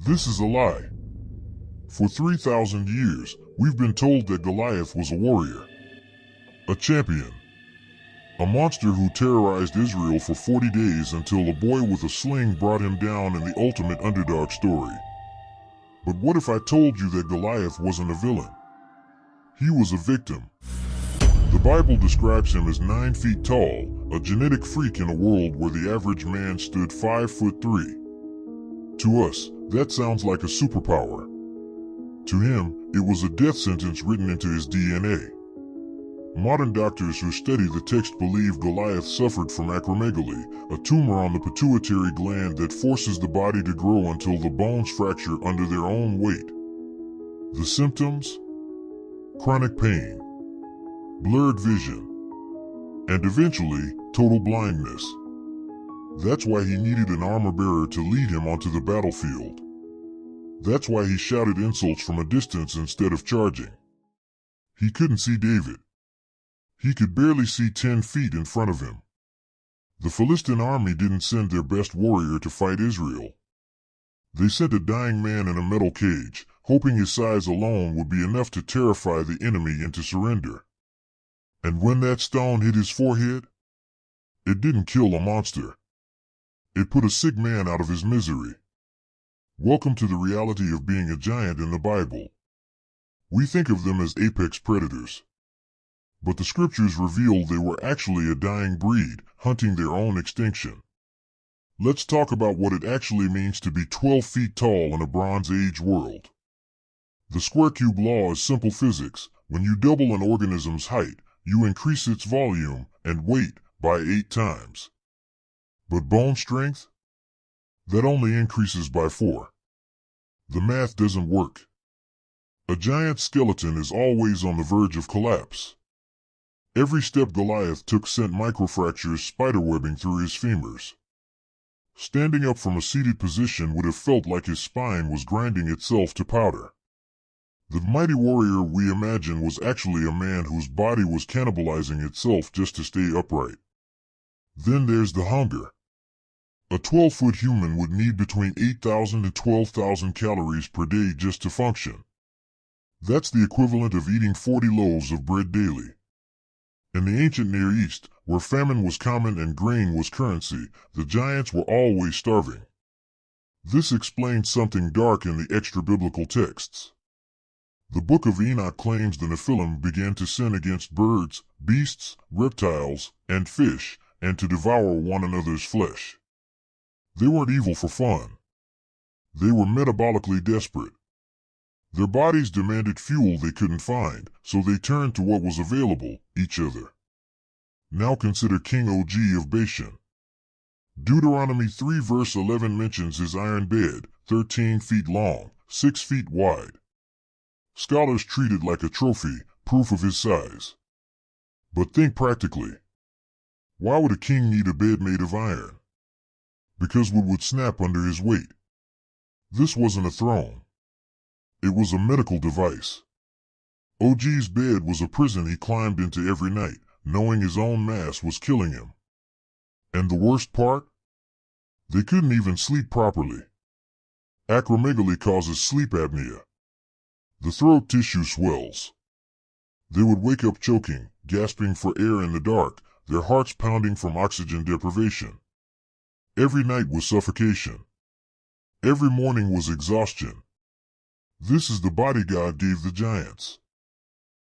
This is a lie. For 3,000 years, we've been told that Goliath was a warrior, a champion, a monster who terrorized Israel for 40 days until a boy with a sling brought him down in the ultimate underdog story. But what if I told you that Goliath wasn't a villain? He was a victim. The Bible describes him as 9 feet tall, a genetic freak in a world where the average man stood 5'3". To us, that sounds like a superpower. To him, it was a death sentence written into his DNA. Modern doctors who study the text believe Goliath suffered from acromegaly, a tumor on the pituitary gland that forces the body to grow until the bones fracture under their own weight. The symptoms? Chronic pain, blurred vision, and eventually, total blindness. That's why he needed an armor-bearer to lead him onto the battlefield. That's why he shouted insults from a distance instead of charging. He couldn't see David. He could barely see 10 feet in front of him. The Philistine army didn't send their best warrior to fight Israel. They sent a dying man in a metal cage, hoping his size alone would be enough to terrify the enemy into surrender. And when that stone hit his forehead, it didn't kill a monster. It put a sick man out of his misery. Welcome to the reality of being a giant in the Bible. We think of them as apex predators. But the scriptures reveal they were actually a dying breed, hunting their own extinction. Let's talk about what it actually means to be 12 feet tall in a Bronze Age world. The square cube law is simple physics. When you double an organism's height, you increase its volume and weight by 8 times. But bone strength? That only increases by 4. The math doesn't work. A giant skeleton is always on the verge of collapse. Every step Goliath took sent microfractures spiderwebbing through his femurs. Standing up from a seated position would have felt like his spine was grinding itself to powder. The mighty warrior we imagine was actually a man whose body was cannibalizing itself just to stay upright. Then there's the hunger. A 12-foot human would need between 8,000 and 12,000 calories per day just to function. That's the equivalent of eating 40 loaves of bread daily. In the ancient Near East, where famine was common and grain was currency, the giants were always starving. This explains something dark in the extra-biblical texts. The Book of Enoch claims the Nephilim began to sin against birds, beasts, reptiles, and fish, and to devour one another's flesh. They weren't evil for fun. They were metabolically desperate. Their bodies demanded fuel they couldn't find, so they turned to what was available, each other. Now consider King Og of Bashan. Deuteronomy 3 verse 11 mentions his iron bed, 13 feet long, 6 feet wide. Scholars treat it like a trophy, proof of his size. But think practically. Why would a king need a bed made of iron? Because wood would snap under his weight. This wasn't a throne. It was a medical device. OG's bed was a prison he climbed into every night, knowing his own mass was killing him. And the worst part? They couldn't even sleep properly. Acromegaly causes sleep apnea. The throat tissue swells. They would wake up choking, gasping for air in the dark, their hearts pounding from oxygen deprivation. Every night was suffocation. Every morning was exhaustion. This is the body God gave the giants.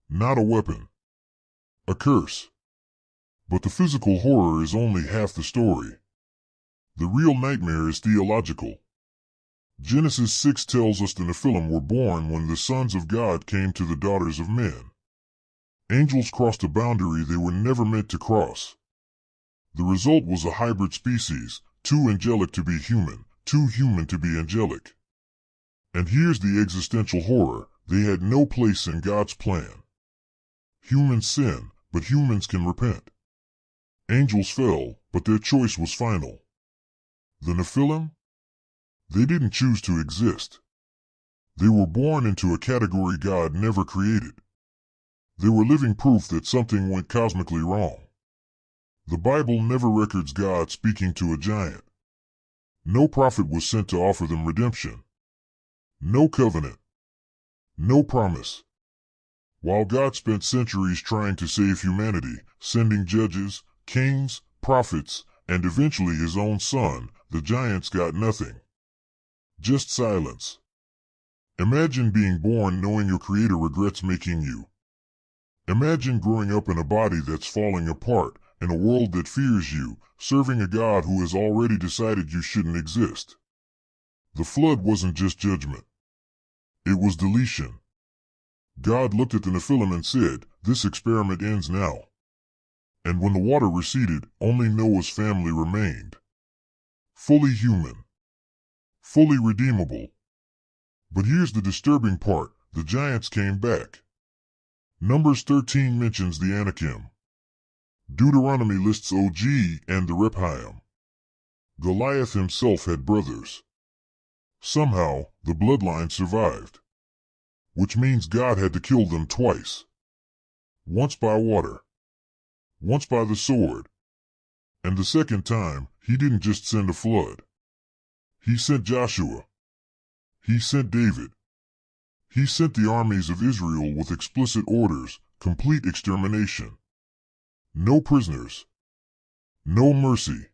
Not a weapon. A curse. But the physical horror is only half the story. The real nightmare is theological. Genesis 6 tells us the Nephilim were born when the sons of God came to the daughters of men. Angels crossed a boundary they were never meant to cross. The result was a hybrid species, too angelic to be human, too human to be angelic. And here's the existential horror: they had no place in God's plan. Humans sin, but humans can repent. Angels fell, but their choice was final. The Nephilim? They didn't choose to exist. They were born into a category God never created. They were living proof that something went cosmically wrong. The Bible never records God speaking to a giant. No prophet was sent to offer them redemption. No covenant. No promise. While God spent centuries trying to save humanity, sending judges, kings, prophets, and eventually his own son, the giants got nothing. Just silence. Imagine being born knowing your creator regrets making you. Imagine growing up in a body that's falling apart, in a world that fears you, serving a God who has already decided you shouldn't exist. The flood wasn't just judgment. It was deletion. God looked at the Nephilim and said, "This experiment ends now." And when the water receded, only Noah's family remained. Fully human. Fully redeemable. But here's the disturbing part, the giants came back. Numbers 13 mentions the Anakim. Deuteronomy lists Og and the Rephaim. Goliath himself had brothers. Somehow, the bloodline survived. Which means God had to kill them twice. Once by water. Once by the sword. And the second time, he didn't just send a flood. He sent Joshua. He sent David. He sent the armies of Israel with explicit orders, complete extermination. No prisoners. No mercy.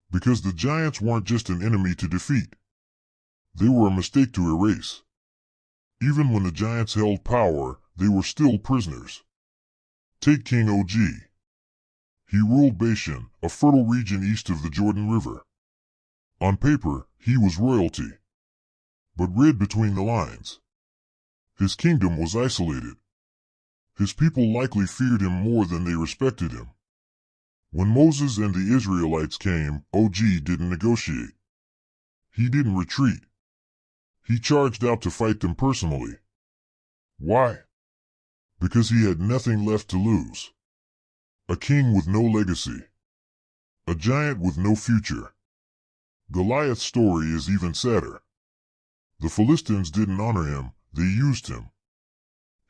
Because the giants weren't just an enemy to defeat. They were a mistake to erase. Even when the giants held power, they were still prisoners. Take King Og. He ruled Bashan, a fertile region east of the Jordan River. On paper, he was royalty. But read between the lines. His kingdom was isolated. His people likely feared him more than they respected him. When Moses and the Israelites came, Og didn't negotiate. He didn't retreat. He charged out to fight them personally. Why? Because he had nothing left to lose. A king with no legacy. A giant with no future. Goliath's story is even sadder. The Philistines didn't honor him, they used him.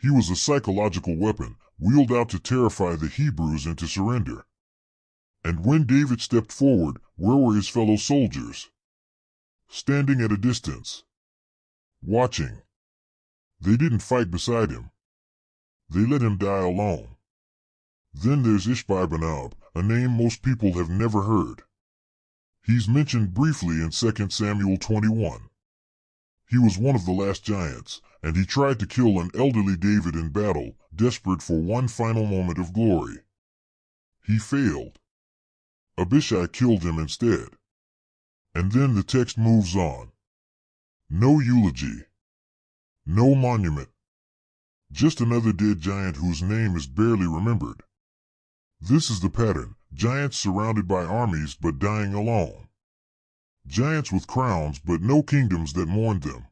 He was a psychological weapon, wheeled out to terrify the Hebrews into surrender. And when David stepped forward, where were his fellow soldiers? Standing at a distance. Watching. They didn't fight beside him. They let him die alone. Then there's Ishbi-Benob, a name most people have never heard. He's mentioned briefly in 2 Samuel 21. He was one of the last giants, and he tried to kill an elderly David in battle, desperate for one final moment of glory. He failed. Abishai killed him instead. And then the text moves on. No eulogy. No monument. Just another dead giant whose name is barely remembered. This is the pattern, giants surrounded by armies but dying alone. Giants with crowns but no kingdoms that mourned them.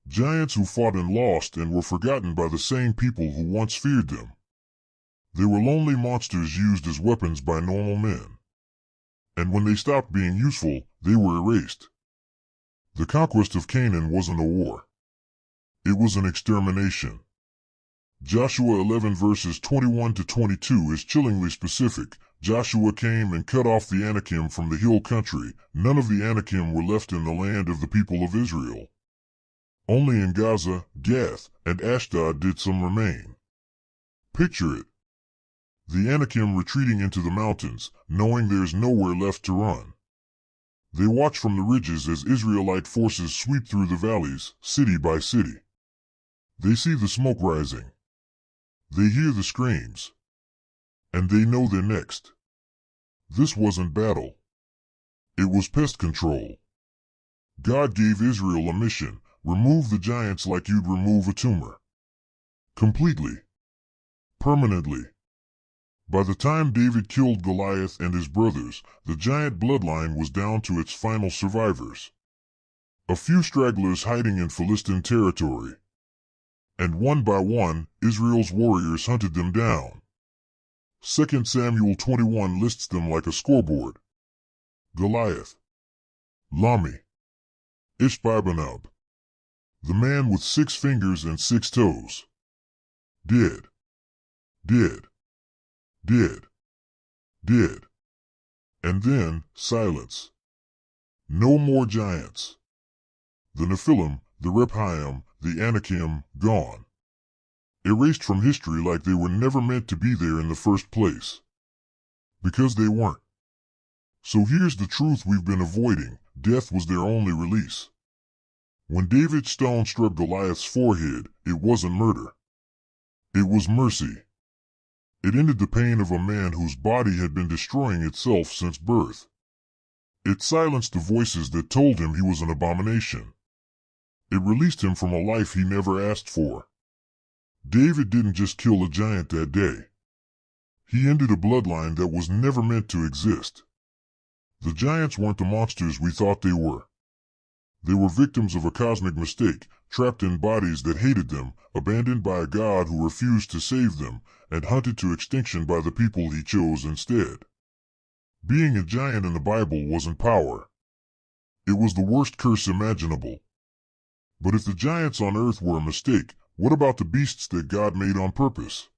Giants who fought and lost and were forgotten by the same people who once feared them. They were lonely monsters used as weapons by normal men. And when they stopped being useful, they were erased. The conquest of Canaan wasn't a war. It was an extermination. Joshua 11 verses 21 to 22 is chillingly specific. Joshua came and cut off the Anakim from the hill country. None of the Anakim were left in the land of the people of Israel. Only in Gaza, Gath, and Ashdod did some remain. Picture it. The Anakim retreating into the mountains, knowing there's nowhere left to run. They watch from the ridges as Israelite forces sweep through the valleys, city by city. They see the smoke rising. They hear the screams. And they know they're next. This wasn't battle. It was pest control. God gave Israel a mission, remove the giants like you'd remove a tumor. Completely. Permanently. By the time David killed Goliath and his brothers, the giant bloodline was down to its final survivors. A few stragglers hiding in Philistine territory. And one by one, Israel's warriors hunted them down. 2 Samuel 21 lists them like a scoreboard. Goliath. Lami. Ishbi-Benob. The man with 6 fingers and 6 toes. Dead. Dead. Dead. Dead. And then, silence. No more giants. The Nephilim, the Rephaim, the Anakim, gone. Erased from history like they were never meant to be there in the first place. Because they weren't. So here's the truth we've been avoiding: death was their only release. When David's stone struck Goliath's forehead, it wasn't murder. It was mercy. It ended the pain of a man whose body had been destroying itself since birth. It silenced the voices that told him he was an abomination. It released him from a life he never asked for. David didn't just kill a giant that day. He ended a bloodline that was never meant to exist. The giants weren't the monsters we thought they were. They were victims of a cosmic mistake, trapped in bodies that hated them, abandoned by a God who refused to save them, and hunted to extinction by the people he chose instead. Being a giant in the Bible wasn't power. It was the worst curse imaginable. But if the giants on earth were a mistake, what about the beasts that God made on purpose?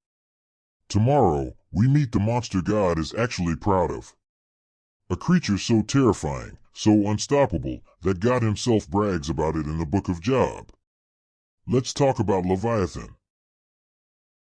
Tomorrow, we meet the monster God is actually proud of. A creature so terrifying, so unstoppable, that God himself brags about it in the book of Job. Let's talk about Leviathan.